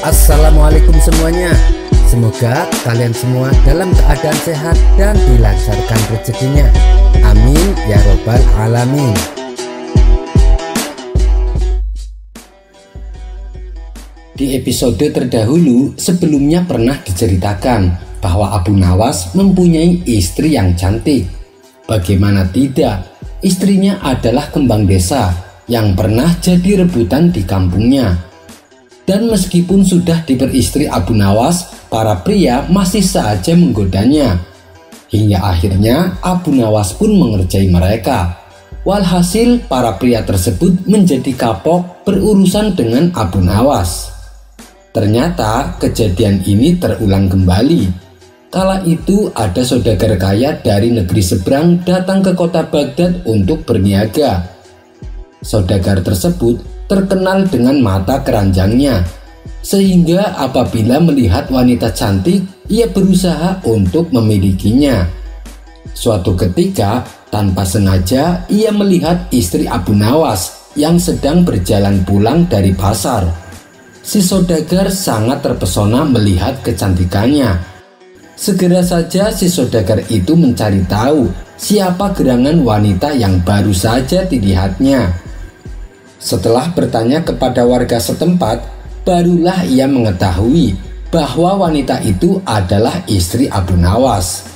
Assalamualaikum semuanya. Semoga kalian semua dalam keadaan sehat dan dilancarkan rezekinya. Amin ya robbal alamin. Di episode terdahulu sebelumnya pernah diceritakan bahwa Abu Nawas mempunyai istri yang cantik. Bagaimana tidak, istrinya adalah kembang desa yang pernah jadi rebutan di kampungnya. Dan meskipun sudah diperistri Abu Nawas, para pria masih saja menggodanya. Hingga akhirnya Abu Nawas pun mengerjai mereka. Walhasil para pria tersebut menjadi kapok berurusan dengan Abu Nawas. Ternyata kejadian ini terulang kembali. Kala itu ada saudagar kaya dari negeri seberang datang ke kota Baghdad untuk berniaga. Saudagar tersebut terkenal dengan mata keranjangnya, sehingga apabila melihat wanita cantik, ia berusaha untuk memilikinya. Suatu ketika, tanpa sengaja, ia melihat istri Abu Nawas yang sedang berjalan pulang dari pasar. Si saudagar sangat terpesona melihat kecantikannya. Segera saja si saudagar itu mencari tahu siapa gerangan wanita yang baru saja dilihatnya. Setelah bertanya kepada warga setempat, barulah ia mengetahui bahwa wanita itu adalah istri Abu Nawas.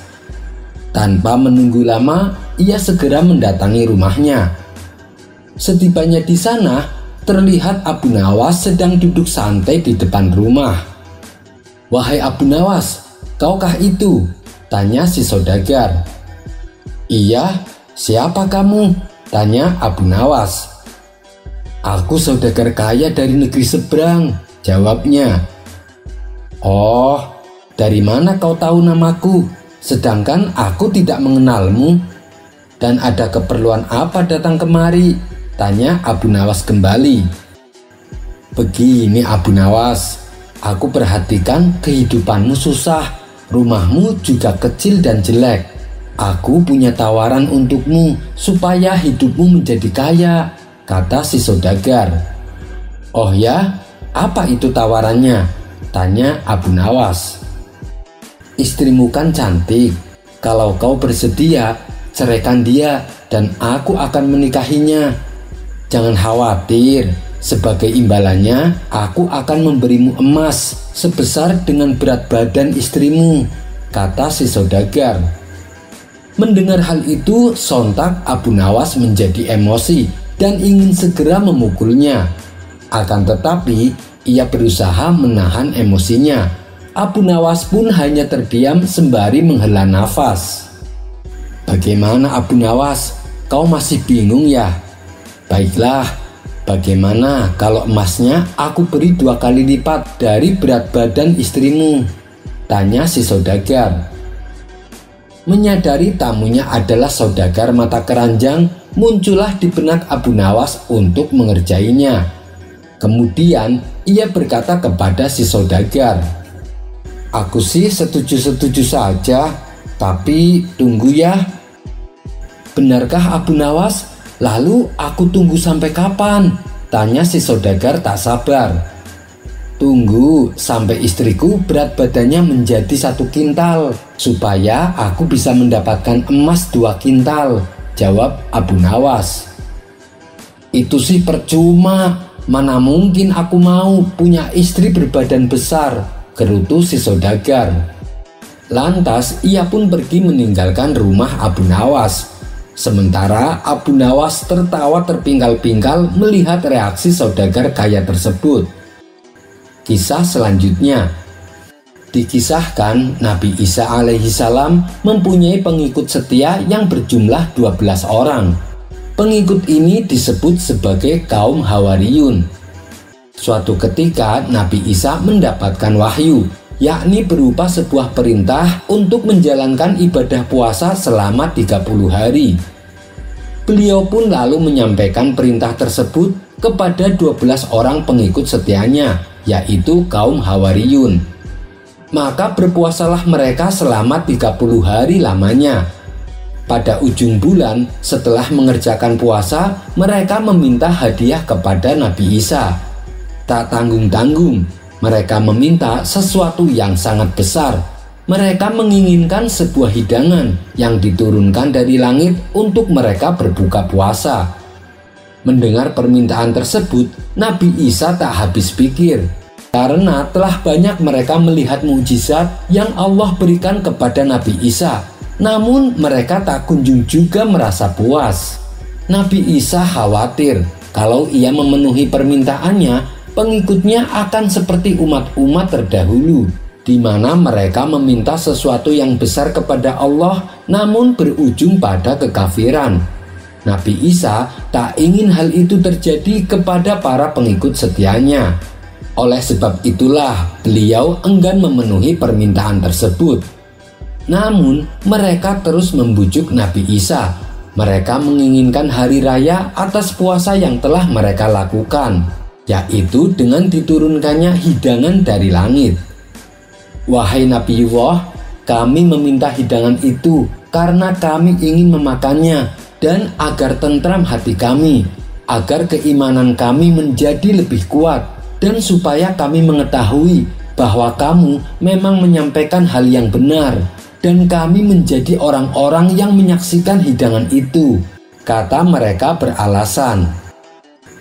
Tanpa menunggu lama, ia segera mendatangi rumahnya. Setibanya di sana, terlihat Abu Nawas sedang duduk santai di depan rumah. "Wahai Abu Nawas, kaukah itu?" tanya si saudagar. "Iya, siapa kamu?" tanya Abu Nawas. "Aku saudagar kaya dari negeri seberang," jawabnya. "Oh, dari mana kau tahu namaku? Sedangkan aku tidak mengenalmu. Dan ada keperluan apa datang kemari?" tanya Abu Nawas kembali. "Begini Abu Nawas, aku perhatikan kehidupanmu susah, rumahmu juga kecil dan jelek. Aku punya tawaran untukmu supaya hidupmu menjadi kaya," kata si saudagar. "Oh ya, apa itu tawarannya?" tanya Abu Nawas. "Istrimu kan cantik. Kalau kau bersedia, ceraikan dia dan aku akan menikahinya. Jangan khawatir, sebagai imbalannya aku akan memberimu emas sebesar dengan berat badan istrimu," kata si saudagar. Mendengar hal itu, sontak Abu Nawas menjadi emosi dan ingin segera memukulnya. Akan tetapi, ia berusaha menahan emosinya. Abu Nawas pun hanya terdiam sembari menghela nafas. "Bagaimana Abu Nawas? Kau masih bingung ya? Baiklah, bagaimana kalau emasnya aku beri 2 kali lipat dari berat badan istrimu?" tanya si saudagar. Menyadari tamunya adalah saudagar mata keranjang, muncullah di benak Abu Nawas untuk mengerjainya. Kemudian ia berkata kepada si saudagar, "Aku sih setuju-setuju saja, tapi tunggu ya." "Benarkah Abu Nawas? Lalu aku tunggu sampai kapan?" tanya si saudagar tak sabar. "Tunggu sampai istriku berat badannya menjadi 1 kintal, supaya aku bisa mendapatkan emas 2 kintal, jawab Abu Nawas. "Itu sih percuma, mana mungkin aku mau punya istri berbadan besar," gerutu si saudagar. Lantas ia pun pergi meninggalkan rumah Abu Nawas. Sementara Abu Nawas tertawa terpingkal-pingkal melihat reaksi saudagar kaya tersebut. Kisah selanjutnya dikisahkan Nabi Isa alaihissalam mempunyai pengikut setia yang berjumlah 12 orang. Pengikut ini disebut sebagai kaum Hawariyun. Suatu ketika Nabi Isa mendapatkan wahyu, yakni berupa sebuah perintah untuk menjalankan ibadah puasa selama 30 hari. Beliau pun lalu menyampaikan perintah tersebut kepada 12 orang pengikut setianya, yaitu kaum Hawariyun. Maka berpuasalah mereka selama 30 hari lamanya. Pada ujung bulan, setelah mengerjakan puasa, mereka meminta hadiah kepada Nabi Isa. Tak tanggung-tanggung, Mereka meminta sesuatu yang sangat besar. Mereka menginginkan sebuah hidangan yang diturunkan dari langit untuk mereka berbuka puasa. Mendengar permintaan tersebut, Nabi Isa tak habis pikir, karena telah banyak mereka melihat mukjizat yang Allah berikan kepada Nabi Isa. Namun mereka tak kunjung juga merasa puas. Nabi Isa khawatir kalau ia memenuhi permintaannya, pengikutnya akan seperti umat-umat terdahulu, di mana mereka meminta sesuatu yang besar kepada Allah namun berujung pada kekafiran. Nabi Isa tak ingin hal itu terjadi kepada para pengikut setianya. Oleh sebab itulah beliau enggan memenuhi permintaan tersebut. Namun mereka terus membujuk Nabi Isa. Mereka menginginkan hari raya atas puasa yang telah mereka lakukan, yaitu dengan diturunkannya hidangan dari langit. Wahai Nabiullah, kami meminta hidangan itu karena kami ingin memakannya dan agar tentram hati kami, agar keimanan kami menjadi lebih kuat, dan supaya kami mengetahui bahwa kamu memang menyampaikan hal yang benar, dan kami menjadi orang-orang yang menyaksikan hidangan itu, kata mereka beralasan.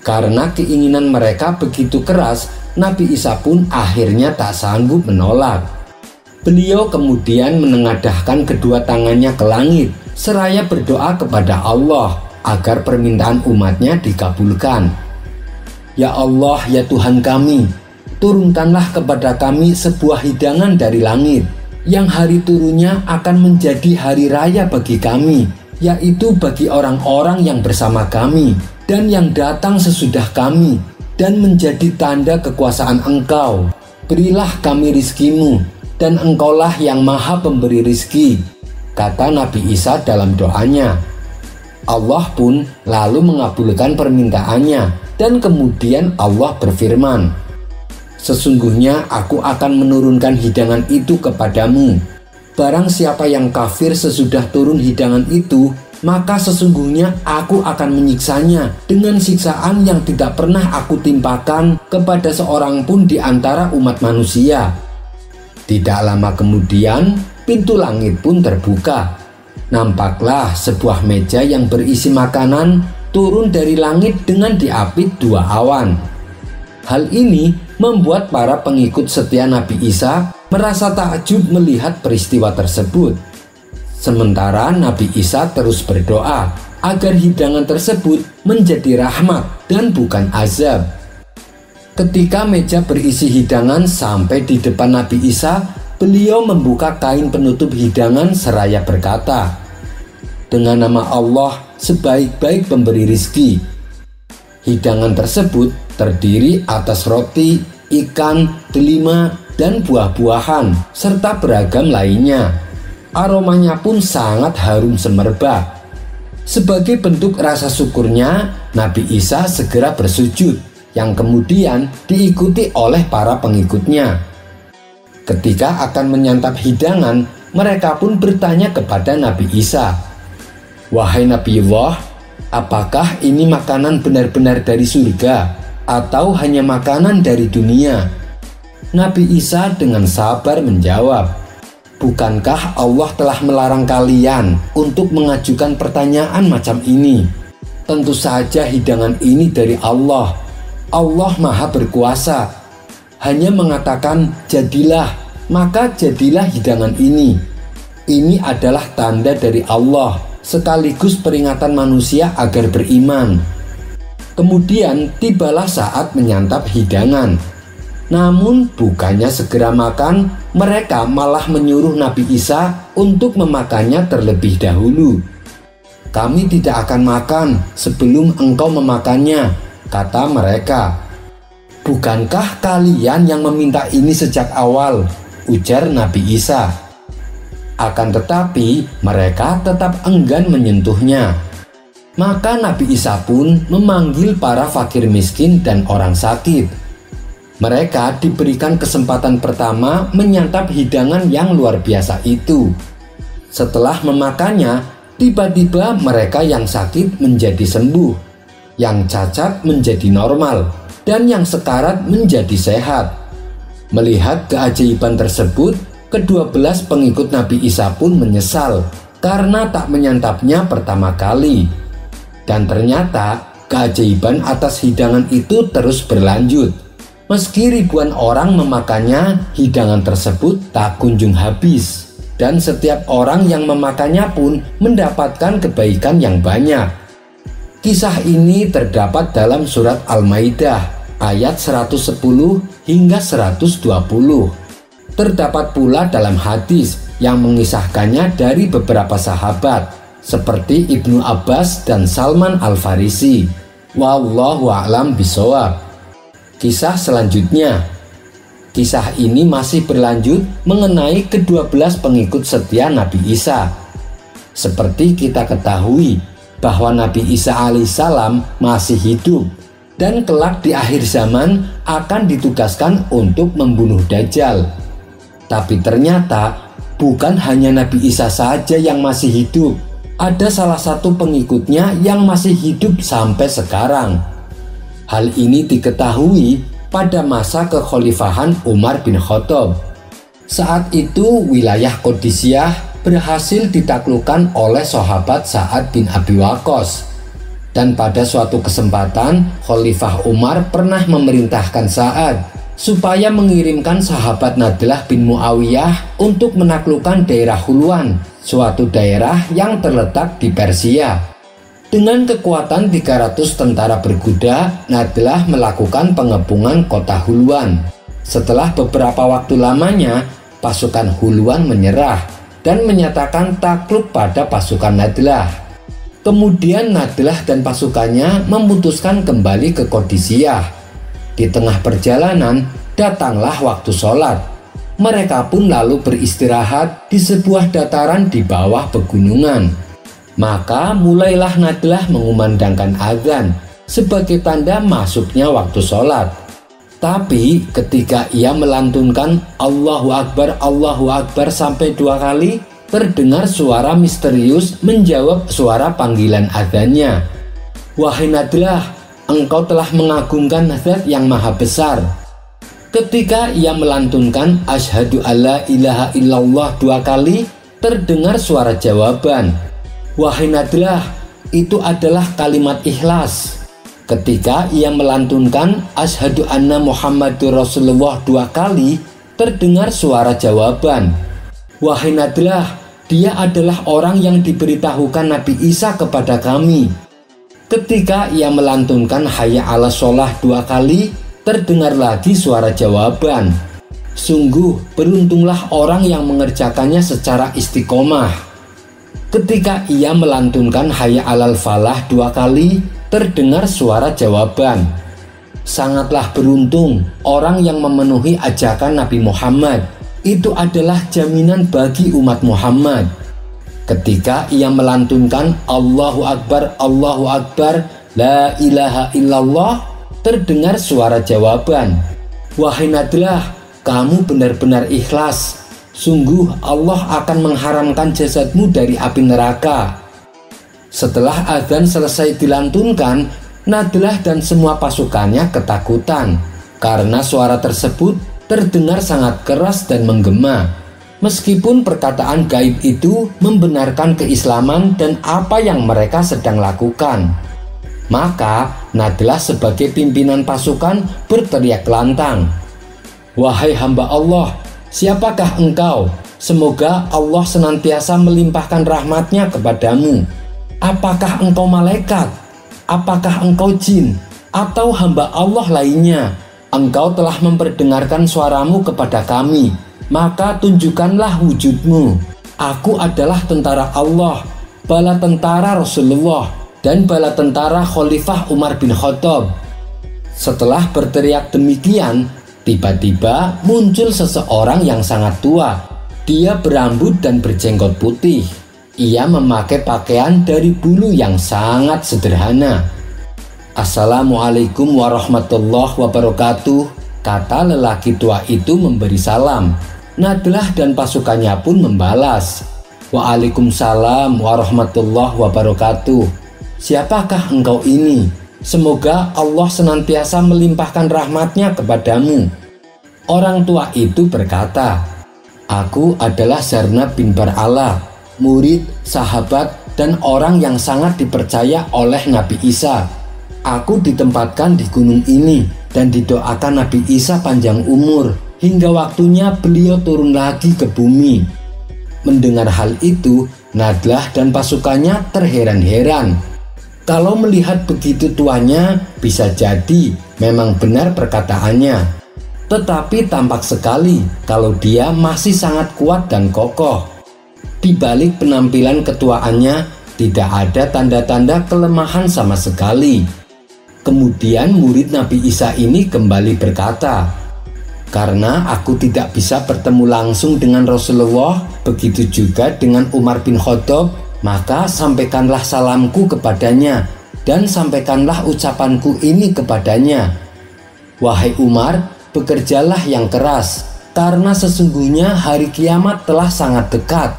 Karena keinginan mereka begitu keras, Nabi Isa pun akhirnya tak sanggup menolak. Beliau kemudian menengadahkan kedua tangannya ke langit, seraya berdoa kepada Allah agar permintaan umatnya dikabulkan. Ya Allah, ya Tuhan kami, turunkanlah kepada kami sebuah hidangan dari langit, yang hari turunnya akan menjadi hari raya bagi kami, yaitu bagi orang-orang yang bersama kami dan yang datang sesudah kami, dan menjadi tanda kekuasaan Engkau. Berilah kami rizkimu, dan Engkaulah yang maha pemberi rizki, kata Nabi Isa dalam doanya. Allah pun lalu mengabulkan permintaannya, dan kemudian Allah berfirman, sesungguhnya aku akan menurunkan hidangan itu kepadamu. Barang siapa yang kafir sesudah turun hidangan itu, maka sesungguhnya aku akan menyiksanya dengan siksaan yang tidak pernah aku timpakan kepada seorang pun di antara umat manusia. Tidak lama kemudian, pintu langit pun terbuka. Nampaklah sebuah meja yang berisi makanan turun dari langit dengan diapit dua awan. Hal ini membuat para pengikut setia Nabi Isa merasa takjub melihat peristiwa tersebut. Sementara Nabi Isa terus berdoa agar hidangan tersebut menjadi rahmat dan bukan azab. Ketika meja berisi hidangan sampai di depan Nabi Isa, beliau membuka kain penutup hidangan seraya berkata, dengan nama Allah sebaik-baik pemberi rizki. Hidangan tersebut terdiri atas roti, ikan, delima, dan buah-buahan, serta beragam lainnya. Aromanya pun sangat harum semerbak. Sebagai bentuk rasa syukurnya, Nabi Isa segera bersujud, yang kemudian diikuti oleh para pengikutnya. Ketika akan menyantap hidangan, mereka pun bertanya kepada Nabi Isa, wahai Nabiullah, apakah ini makanan benar-benar dari surga atau hanya makanan dari dunia? Nabi Isa dengan sabar menjawab, bukankah Allah telah melarang kalian untuk mengajukan pertanyaan macam ini? Tentu saja hidangan ini dari Allah. Allah Maha Berkuasa. Hanya mengatakan jadilah, maka jadilah hidangan ini. Ini adalah tanda dari Allah, sekaligus peringatan manusia agar beriman. Kemudian tibalah saat menyantap hidangan. Namun bukannya segera makan, mereka malah menyuruh Nabi Isa untuk memakannya terlebih dahulu. Kami tidak akan makan sebelum engkau memakannya, kata mereka. Bukankah kalian yang meminta ini sejak awal? Ujar Nabi Isa. Akan tetapi mereka tetap enggan menyentuhnya. Maka Nabi Isa pun memanggil para fakir miskin dan orang sakit. Mereka diberikan kesempatan pertama menyantap hidangan yang luar biasa itu. Setelah memakannya, tiba-tiba mereka yang sakit menjadi sembuh, yang cacat menjadi normal, dan yang sekarat menjadi sehat. Melihat keajaiban tersebut, ke-12 pengikut Nabi Isa pun menyesal karena tak menyantapnya pertama kali. Dan ternyata keajaiban atas hidangan itu terus berlanjut. Meski ribuan orang memakannya, hidangan tersebut tak kunjung habis. Dan setiap orang yang memakannya pun mendapatkan kebaikan yang banyak. Kisah ini terdapat dalam surat Al-Maidah ayat 110 hingga 120. Terdapat pula dalam hadis yang mengisahkannya dari beberapa sahabat seperti Ibnu Abbas dan Salman Al-Farisi. Wallahu a'lam bishawab. Kisah selanjutnya. Kisah ini masih berlanjut mengenai ke-12 pengikut setia Nabi Isa. Seperti kita ketahui bahwa Nabi Isa alaihissalam masih hidup dan kelak di akhir zaman akan ditugaskan untuk membunuh Dajjal. Tapi ternyata bukan hanya Nabi Isa saja yang masih hidup. Ada salah satu pengikutnya yang masih hidup sampai sekarang. Hal ini diketahui pada masa kekhalifahan Umar bin Khattab. Saat itu wilayah Qadisiyah berhasil ditaklukkan oleh sahabat Sa'ad bin Abi Waqqas. Dan pada suatu kesempatan Khalifah Umar pernah memerintahkan Sa'ad supaya mengirimkan sahabat Nadlah bin Muawiyah untuk menaklukkan daerah Hulwan, suatu daerah yang terletak di Persia. Dengan kekuatan 300 tentara berkuda, Nadlah melakukan pengepungan kota Hulwan. Setelah beberapa waktu lamanya, pasukan Hulwan menyerah dan menyatakan takluk pada pasukan Nadlah. Kemudian Nadlah dan pasukannya memutuskan kembali ke Qadisiyah. Di tengah perjalanan, datanglah waktu sholat. Mereka pun lalu beristirahat di sebuah dataran di bawah pegunungan. Maka mulailah Nadlah mengumandangkan azan sebagai tanda masuknya waktu sholat. Tapi ketika ia melantunkan Allahu Akbar sampai 2 kali, terdengar suara misterius menjawab suara panggilan azannya. Wahai Nadlah, engkau telah mengagungkan Zat yang maha besar. Ketika ia melantunkan asyhadu alla ilaha illallah 2 kali, terdengar suara jawaban. Wahai Nadlah, itu adalah kalimat ikhlas. Ketika ia melantunkan asyhadu anna Muhammadur Rasulullah 2 kali, terdengar suara jawaban. Wahai Nadlah, dia adalah orang yang diberitahukan Nabi Isa kepada kami. Ketika ia melantunkan hayya 'alas shalah 2 kali, terdengar lagi suara jawaban. Sungguh beruntunglah orang yang mengerjakannya secara istiqomah. Ketika ia melantunkan hayya 'alal falah 2 kali, terdengar suara jawaban. Sangatlah beruntung orang yang memenuhi ajakan Nabi Muhammad. Itu adalah jaminan bagi umat Muhammad. Ketika ia melantunkan Allahu Akbar, la ilaha illallah, terdengar suara jawaban. Wahai Nadlah, kamu benar-benar ikhlas. Sungguh Allah akan mengharamkan jasadmu dari api neraka. Setelah azan selesai dilantunkan, Nadlah dan semua pasukannya ketakutan karena suara tersebut terdengar sangat keras dan menggema. Meskipun perkataan gaib itu membenarkan keislaman dan apa yang mereka sedang lakukan. Maka Nadlah sebagai pimpinan pasukan berteriak lantang, wahai hamba Allah, siapakah engkau? Semoga Allah senantiasa melimpahkan rahmatnya kepadamu. Apakah engkau malaikat? Apakah engkau jin? Atau hamba Allah lainnya? Engkau telah memperdengarkan suaramu kepada kami, maka tunjukkanlah wujudmu. Aku adalah tentara Allah, bala tentara Rasulullah, dan bala tentara Khalifah Umar bin Khattab. Setelah berteriak demikian, tiba-tiba muncul seseorang yang sangat tua. Dia berambut dan berjenggot putih. Ia memakai pakaian dari bulu yang sangat sederhana. Assalamualaikum warahmatullahi wabarakatuh, kata lelaki tua itu memberi salam. Nadlah dan pasukannya pun membalas, Waalaikumsalam warahmatullahi wabarakatuh. Siapakah engkau ini? Semoga Allah senantiasa melimpahkan rahmatnya kepadamu. Orang tua itu berkata, "Aku adalah Zarna bin Bar'ala, murid, sahabat, dan orang yang sangat dipercaya oleh Nabi Isa. Aku ditempatkan di gunung ini dan didoakan Nabi Isa panjang umur hingga waktunya beliau turun lagi ke bumi." Mendengar hal itu, Nadlah dan pasukannya terheran-heran. Kalau melihat begitu tuanya, bisa jadi memang benar perkataannya. Tetapi tampak sekali kalau dia masih sangat kuat dan kokoh. Di balik penampilan ketuaannya, tidak ada tanda-tanda kelemahan sama sekali. Kemudian murid Nabi Isa ini kembali berkata, "Karena aku tidak bisa bertemu langsung dengan Rasulullah, begitu juga dengan Umar bin Khattab, maka sampaikanlah salamku kepadanya dan sampaikanlah ucapanku ini kepadanya. Wahai Umar, bekerjalah yang keras, karena sesungguhnya hari kiamat telah sangat dekat.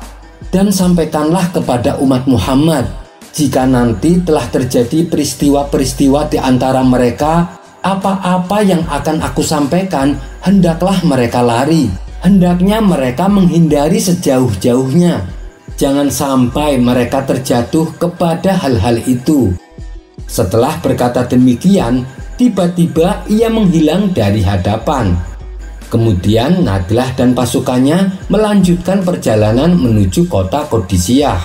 Dan sampaikanlah kepada umat Muhammad, jika nanti telah terjadi peristiwa-peristiwa di antara mereka, apa-apa yang akan aku sampaikan, hendaklah mereka lari. Hendaknya mereka menghindari sejauh-jauhnya. Jangan sampai mereka terjatuh kepada hal-hal itu." Setelah berkata demikian, tiba-tiba ia menghilang dari hadapan. Kemudian Nadlah dan pasukannya melanjutkan perjalanan menuju kota Qadisiyah.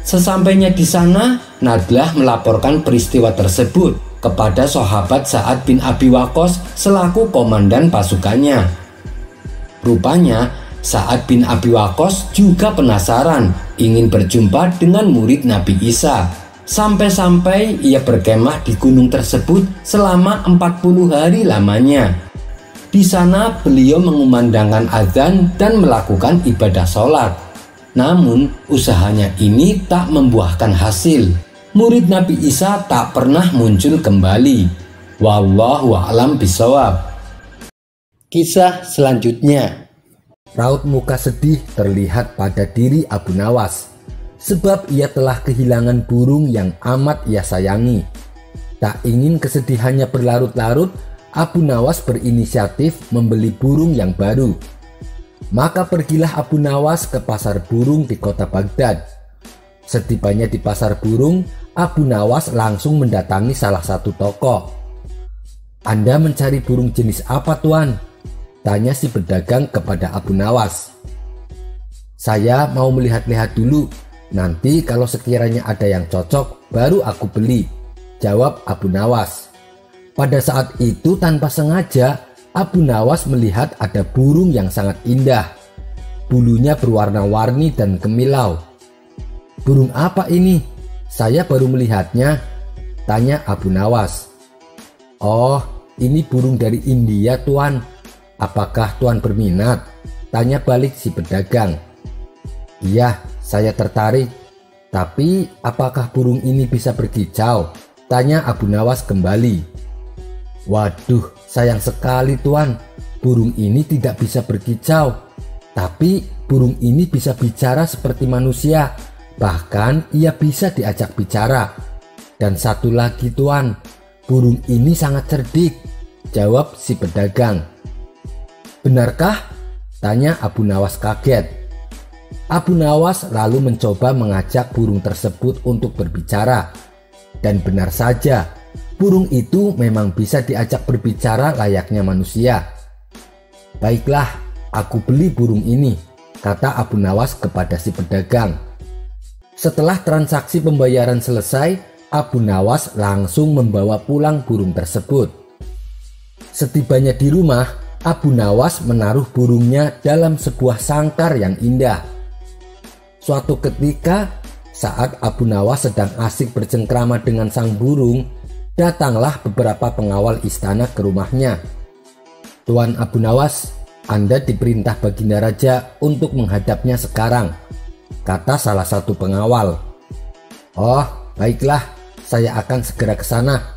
Sesampainya di sana, Nadlah melaporkan peristiwa tersebut kepada sahabat Sa'ad bin Abi Waqqas selaku komandan pasukannya. Rupanya Sa'ad bin Abi Waqqas juga penasaran ingin berjumpa dengan murid Nabi Isa. Sampai-sampai ia berkemah di gunung tersebut selama 40 hari lamanya. Di sana beliau mengumandangkan azan dan melakukan ibadah sholat. Namun usahanya ini tak membuahkan hasil. Murid Nabi Isa tak pernah muncul kembali. Wallahu a'lam bishawab. Kisah selanjutnya. Raut muka sedih terlihat pada diri Abu Nawas, sebab ia telah kehilangan burung yang amat ia sayangi. Tak ingin kesedihannya berlarut-larut, Abu Nawas berinisiatif membeli burung yang baru. Maka pergilah Abu Nawas ke pasar burung di kota Baghdad. Setibanya di pasar burung, Abu Nawas langsung mendatangi salah satu toko. "Anda mencari burung jenis apa, Tuan?" tanya si pedagang kepada Abu Nawas. "Saya mau melihat-lihat dulu. Nanti kalau sekiranya ada yang cocok, baru aku beli," jawab Abu Nawas. Pada saat itu tanpa sengaja, Abu Nawas melihat ada burung yang sangat indah. Bulunya berwarna-warni dan kemilau. "Burung apa ini? Saya baru melihatnya," tanya Abu Nawas. "Oh, ini burung dari India, Tuan. Apakah Tuan berminat?" tanya balik si pedagang. "Iya, saya tertarik. Tapi apakah burung ini bisa berkicau?" tanya Abu Nawas kembali. "Waduh, sayang sekali, Tuan. Burung ini tidak bisa berkicau. Tapi burung ini bisa bicara seperti manusia. Bahkan ia bisa diajak bicara. Dan satu lagi, Tuan, burung ini sangat cerdik," jawab si pedagang. "Benarkah?" tanya Abu Nawas kaget. Abu Nawas lalu mencoba mengajak burung tersebut untuk berbicara. Dan benar saja, burung itu memang bisa diajak berbicara layaknya manusia. "Baiklah, aku beli burung ini," kata Abu Nawas kepada si pedagang. Setelah transaksi pembayaran selesai, Abu Nawas langsung membawa pulang burung tersebut. Setibanya di rumah, Abu Nawas menaruh burungnya dalam sebuah sangkar yang indah. Suatu ketika, saat Abu Nawas sedang asik bercengkrama dengan sang burung, datanglah beberapa pengawal istana ke rumahnya. "Tuan Abu Nawas, Anda diperintah Baginda Raja untuk menghadapnya sekarang," kata salah satu pengawal. "Oh, baiklah, saya akan segera ke sana.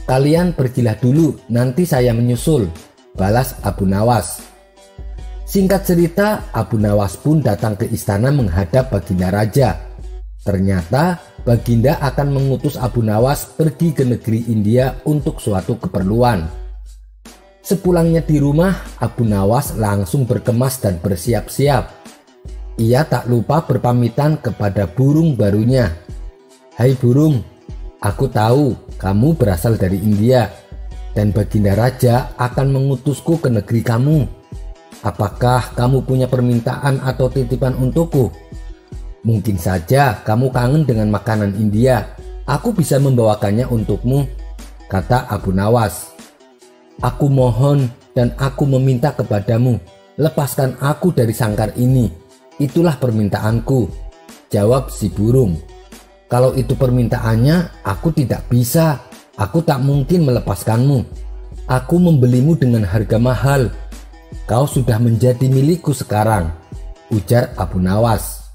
Kalian pergilah dulu, nanti saya menyusul," balas Abu Nawas. Singkat cerita, Abu Nawas pun datang ke istana menghadap Baginda Raja. Ternyata Baginda akan mengutus Abu Nawas pergi ke negeri India untuk suatu keperluan. Sepulangnya di rumah, Abu Nawas langsung berkemas dan bersiap-siap. Ia tak lupa berpamitan kepada burung barunya. "Hai burung, aku tahu kamu berasal dari India dan Baginda Raja akan mengutusku ke negeri kamu. Apakah kamu punya permintaan atau titipan untukku? Mungkin saja kamu kangen dengan makanan India. Aku bisa membawakannya untukmu," kata Abu Nawas. "Aku mohon dan aku meminta kepadamu, lepaskan aku dari sangkar ini. Itulah permintaanku," jawab si burung. "Kalau itu permintaannya, aku tidak bisa. Aku tak mungkin melepaskanmu. Aku membelimu dengan harga mahal. Kau sudah menjadi milikku sekarang," ujar Abu Nawas.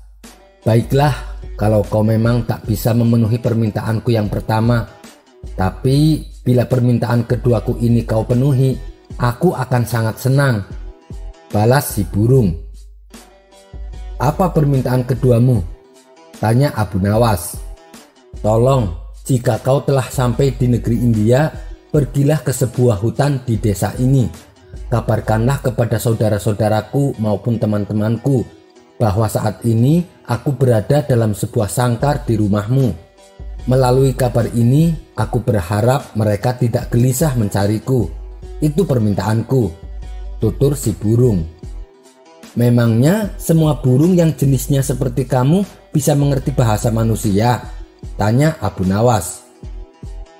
"Baiklah, kalau kau memang tak bisa memenuhi permintaanku yang pertama. Tapi bila permintaan keduaku ini kau penuhi, aku akan sangat senang," balas si burung. "Apa permintaan keduamu?" tanya Abu Nawas. "Tolong, jika kau telah sampai di negeri India, pergilah ke sebuah hutan di desa ini. Kabarkanlah kepada saudara-saudaraku maupun teman-temanku bahwa saat ini aku berada dalam sebuah sangkar di rumahmu. Melalui kabar ini, aku berharap mereka tidak gelisah mencariku. Itu permintaanku," tutur si burung. "Memangnya semua burung yang jenisnya seperti kamu bisa mengerti bahasa manusia?" tanya Abu Nawas.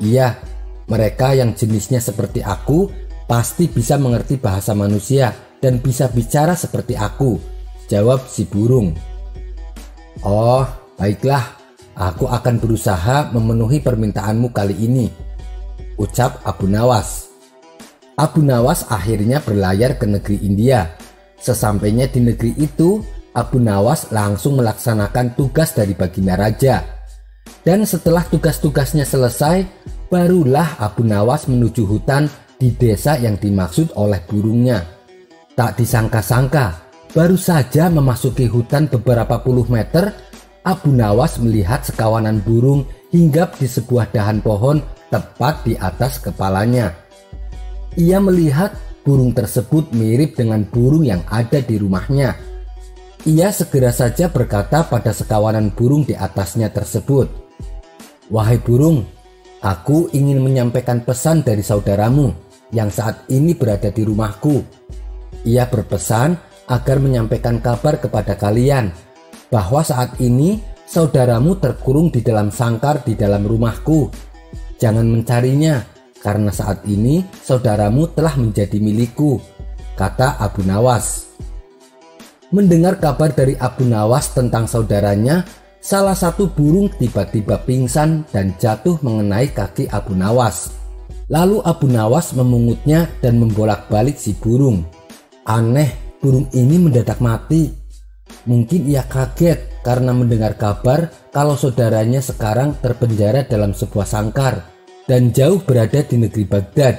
"Iya, mereka yang jenisnya seperti aku pasti bisa mengerti bahasa manusia dan bisa bicara seperti aku," jawab si burung. "Oh, baiklah, aku akan berusaha memenuhi permintaanmu kali ini," ucap Abu Nawas. Abu Nawas akhirnya berlayar ke negeri India. Sesampainya di negeri itu, Abu Nawas langsung melaksanakan tugas dari Baginda Raja. Dan setelah tugas-tugasnya selesai, barulah Abu Nawas menuju hutan di desa yang dimaksud oleh burungnya. Tak disangka-sangka, baru saja memasuki hutan beberapa puluh meter, Abu Nawas melihat sekawanan burung hinggap di sebuah dahan pohon tepat di atas kepalanya. Ia melihat burung tersebut mirip dengan burung yang ada di rumahnya. Ia segera saja berkata pada sekawanan burung di atasnya tersebut, "Wahai burung, aku ingin menyampaikan pesan dari saudaramu yang saat ini berada di rumahku. Ia berpesan agar menyampaikan kabar kepada kalian bahwa saat ini saudaramu terkurung di dalam sangkar di dalam rumahku. Jangan mencarinya, karena saat ini saudaramu telah menjadi milikku," kata Abu Nawas. Mendengar kabar dari Abu Nawas tentang saudaranya, salah satu burung tiba-tiba pingsan dan jatuh mengenai kaki Abu Nawas. Lalu Abu Nawas memungutnya dan membolak-balik si burung. Aneh, burung ini mendadak mati. Mungkin ia kaget karena mendengar kabar kalau saudaranya sekarang terpenjara dalam sebuah sangkar dan jauh berada di negeri Baghdad,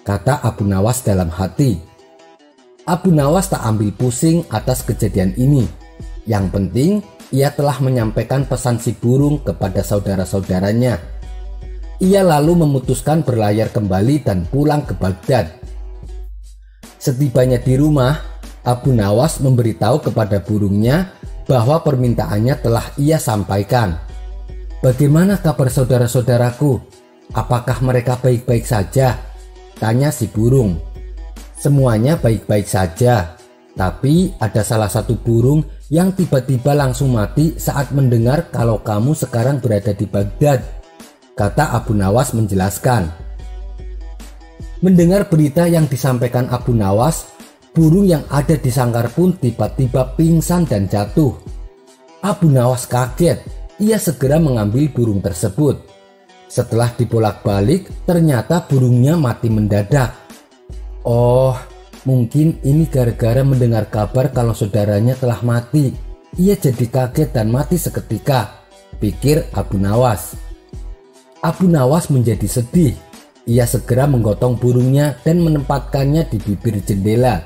kata Abu Nawas dalam hati. Abu Nawas tak ambil pusing atas kejadian ini. Yang penting, ia telah menyampaikan pesan si burung kepada saudara-saudaranya. Ia lalu memutuskan berlayar kembali dan pulang ke Baghdad. Setibanya di rumah, Abu Nawas memberitahu kepada burungnya bahwa permintaannya telah ia sampaikan. "Bagaimana kabar saudara-saudaraku? Apakah mereka baik-baik saja?" tanya si burung. "Semuanya baik-baik saja, tapi ada salah satu burung yang tiba-tiba langsung mati saat mendengar kalau kamu sekarang berada di Baghdad," kata Abu Nawas menjelaskan. Mendengar berita yang disampaikan Abu Nawas, burung yang ada di sangkar pun tiba-tiba pingsan dan jatuh. Abu Nawas kaget, ia segera mengambil burung tersebut. Setelah dibolak-balik, ternyata burungnya mati mendadak. Oh, mungkin ini gara-gara mendengar kabar kalau saudaranya telah mati. Ia jadi kaget dan mati seketika, pikir Abu Nawas. Abu Nawas menjadi sedih. Ia segera menggotong burungnya dan menempatkannya di bibir jendela.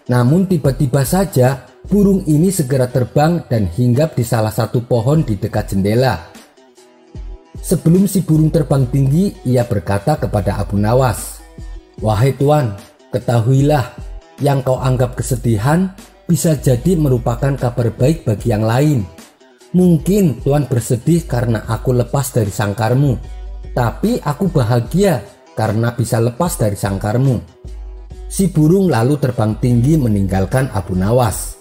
Namun tiba-tiba saja burung ini segera terbang dan hinggap di salah satu pohon di dekat jendela. Sebelum si burung terbang tinggi, ia berkata kepada Abu Nawas, "Wahai Tuan, Ketahuilah, yang kau anggap kesedihan bisa jadi merupakan kabar baik bagi yang lain. Mungkin Tuhan bersedih karena aku lepas dari sangkarmu, tapi aku bahagia karena bisa lepas dari sangkarmu. Si burung lalu terbang tinggi meninggalkan Abu Nawas.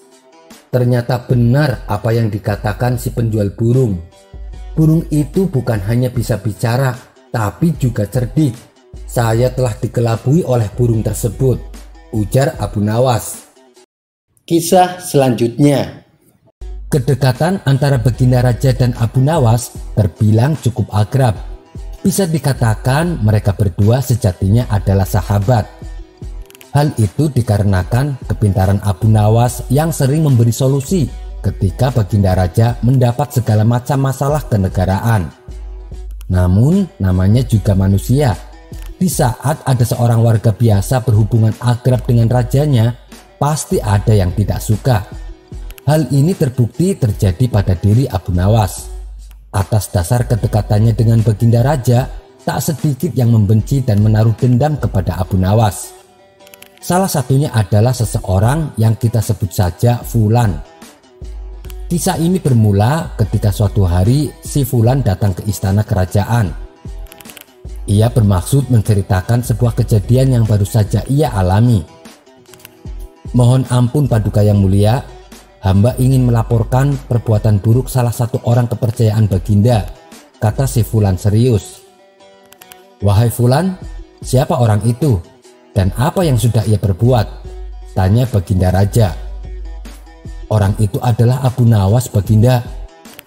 Ternyata benar apa yang dikatakan si penjual burung. Burung itu bukan hanya bisa bicara, tapi juga cerdik. Saya telah dikelabui oleh burung tersebut, ujar Abu Nawas. Kisah selanjutnya. Kedekatan antara Baginda Raja dan Abu Nawas terbilang cukup akrab. Bisa dikatakan mereka berdua sejatinya adalah sahabat. Hal itu dikarenakan kepintaran Abu Nawas yang sering memberi solusi ketika Baginda Raja mendapat segala macam masalah kenegaraan. Namun namanya juga manusia. Di saat ada seorang warga biasa berhubungan akrab dengan rajanya, pasti ada yang tidak suka. Hal ini terbukti terjadi pada diri Abu Nawas. Atas dasar kedekatannya dengan Baginda Raja, tak sedikit yang membenci dan menaruh dendam kepada Abu Nawas. Salah satunya adalah seseorang yang kita sebut saja Fulan. Kisah ini bermula ketika suatu hari si Fulan datang ke istana kerajaan. Ia bermaksud menceritakan sebuah kejadian yang baru saja ia alami. Mohon ampun Paduka yang mulia, hamba ingin melaporkan perbuatan buruk salah satu orang kepercayaan Baginda, kata si Fulan serius. Wahai Fulan, siapa orang itu? Dan apa yang sudah ia perbuat? Tanya Baginda Raja. Orang itu adalah Abu Nawas Baginda.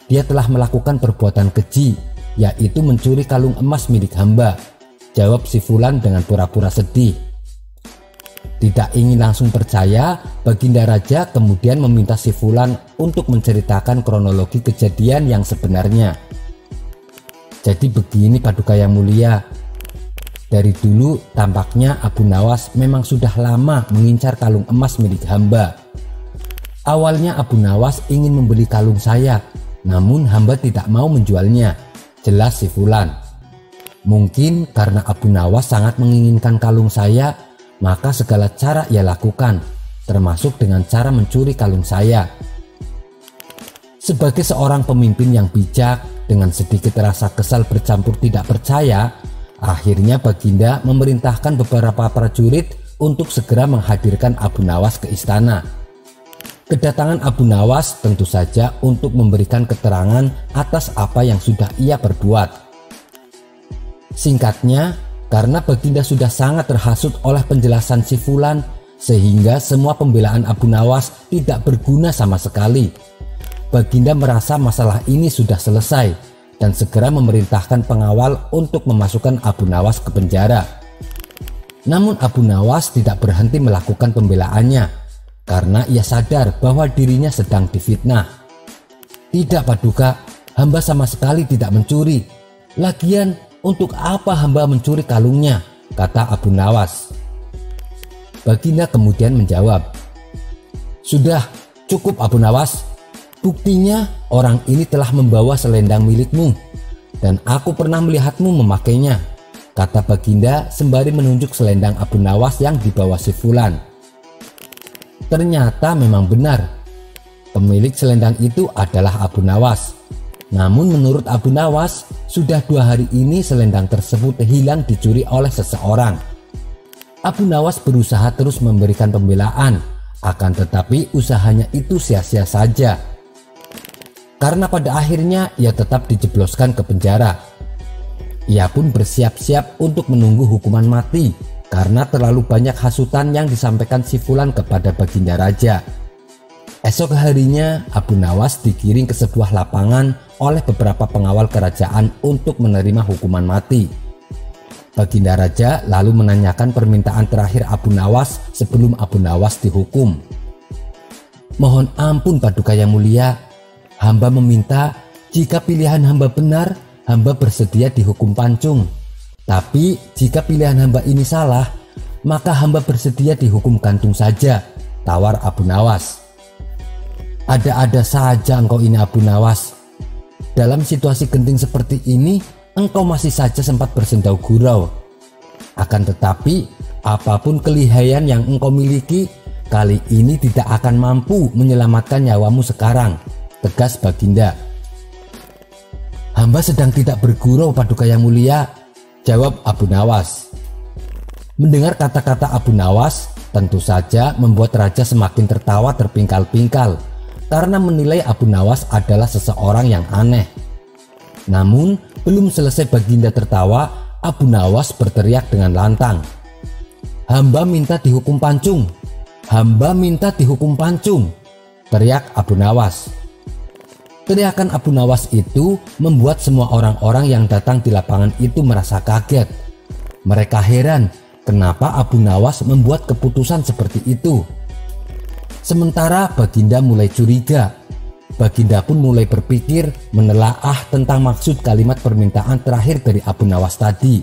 Dia telah melakukan perbuatan keji, yaitu mencuri kalung emas milik hamba, jawab si Fulan dengan pura-pura sedih. Tidak ingin langsung percaya, Baginda Raja kemudian meminta si Fulan untuk menceritakan kronologi kejadian yang sebenarnya. Jadi begini Paduka yang mulia, dari dulu tampaknya Abu Nawas memang sudah lama mengincar kalung emas milik hamba. Awalnya Abu Nawas ingin membeli kalung saya, namun hamba tidak mau menjualnya, jelas si Fulan. Mungkin karena Abu Nawas sangat menginginkan kalung saya, maka segala cara ia lakukan, termasuk dengan cara mencuri kalung saya. Sebagai seorang pemimpin yang bijak, dengan sedikit rasa kesal bercampur tidak percaya, akhirnya Baginda memerintahkan beberapa prajurit untuk segera menghadirkan Abu Nawas ke istana. Kedatangan Abu Nawas tentu saja untuk memberikan keterangan atas apa yang sudah ia perbuat. Singkatnya, karena Baginda sudah sangat terhasut oleh penjelasan si Fulan, sehingga semua pembelaan Abu Nawas tidak berguna sama sekali. Baginda merasa masalah ini sudah selesai dan segera memerintahkan pengawal untuk memasukkan Abu Nawas ke penjara. Namun Abu Nawas tidak berhenti melakukan pembelaannya, karena ia sadar bahwa dirinya sedang difitnah. Tidak Paduka, hamba sama sekali tidak mencuri. Lagian untuk apa hamba mencuri kalungnya, kata Abu Nawas. Baginda kemudian menjawab, sudah cukup Abu Nawas. Buktinya orang ini telah membawa selendang milikmu, dan aku pernah melihatmu memakainya, kata Baginda sembari menunjuk selendang Abu Nawas yang dibawa si Fulan. Ternyata memang benar, pemilik selendang itu adalah Abu Nawas. Namun menurut Abu Nawas, sudah 2 hari ini selendang tersebut hilang dicuri oleh seseorang. Abu Nawas berusaha terus memberikan pembelaan, akan tetapi usahanya itu sia-sia saja. Karena pada akhirnya ia tetap dijebloskan ke penjara. Ia pun bersiap-siap untuk menunggu hukuman mati, karena terlalu banyak hasutan yang disampaikan si Fulan kepada Baginda Raja. Esok harinya Abu Nawas digiring ke sebuah lapangan oleh beberapa pengawal kerajaan untuk menerima hukuman mati. Baginda Raja lalu menanyakan permintaan terakhir Abu Nawas sebelum Abu Nawas dihukum. Mohon ampun Paduka yang mulia, hamba meminta jika pilihan hamba benar, hamba bersedia dihukum pancung. Tapi jika pilihan hamba ini salah, maka hamba bersedia dihukum gantung saja, tawar Abu Nawas. Ada-ada saja engkau ini Abu Nawas. Dalam situasi genting seperti ini, engkau masih saja sempat bersendau gurau. Akan tetapi, apapun kelihayan yang engkau miliki, kali ini tidak akan mampu menyelamatkan nyawamu sekarang, tegas Baginda. Hamba sedang tidak bergurau Paduka yang mulia, jawab Abu Nawas. Mendengar kata-kata Abu Nawas, tentu saja membuat raja semakin tertawa terpingkal-pingkal karena menilai Abu Nawas adalah seseorang yang aneh. Namun belum selesai Baginda tertawa, Abu Nawas berteriak dengan lantang, "Hamba minta dihukum pancung, hamba minta dihukum pancung," teriak Abu Nawas. Teriakan Abu Nawas itu membuat semua orang-orang yang datang di lapangan itu merasa kaget. Mereka heran kenapa Abu Nawas membuat keputusan seperti itu. Sementara Baginda mulai curiga. Baginda pun mulai berpikir menelaah tentang maksud kalimat permintaan terakhir dari Abu Nawas tadi.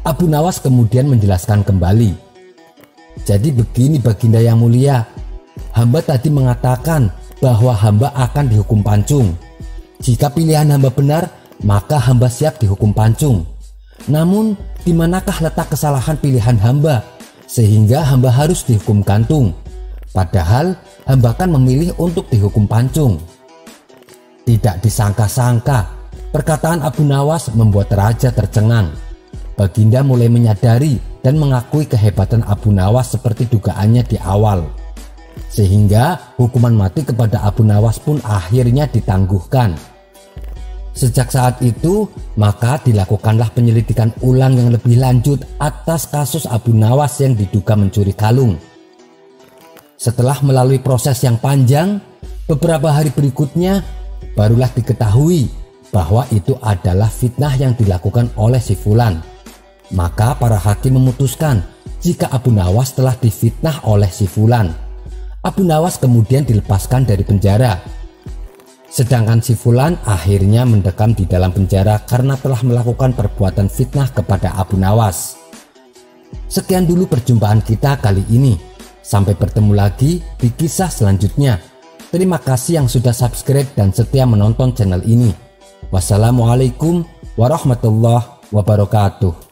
Abu Nawas kemudian menjelaskan kembali. "Jadi begini Baginda yang mulia, hamba tadi mengatakan bahwa hamba akan dihukum pancung. Jika pilihan hamba benar, maka hamba siap dihukum pancung. Namun, di manakah letak kesalahan pilihan hamba sehingga hamba harus dihukum gantung? Padahal hamba kan memilih untuk dihukum pancung." Tidak disangka-sangka, perkataan Abu Nawas membuat raja tercengang. Baginda mulai menyadari dan mengakui kehebatan Abu Nawas seperti dugaannya di awal. Sehingga hukuman mati kepada Abu Nawas pun akhirnya ditangguhkan. Sejak saat itu, maka dilakukanlah penyelidikan ulang yang lebih lanjut atas kasus Abu Nawas yang diduga mencuri kalung. Setelah melalui proses yang panjang, beberapa hari berikutnya barulah diketahui bahwa itu adalah fitnah yang dilakukan oleh si Fulan. Maka para hakim memutuskan jika Abu Nawas telah difitnah oleh si Fulan, Abu Nawas kemudian dilepaskan dari penjara. Sedangkan si Fulan akhirnya mendekam di dalam penjara karena telah melakukan perbuatan fitnah kepada Abu Nawas. Sekian dulu perjumpaan kita kali ini. Sampai bertemu lagi di kisah selanjutnya. Terima kasih yang sudah subscribe dan setia menonton channel ini. Wassalamualaikum warahmatullahi wabarakatuh.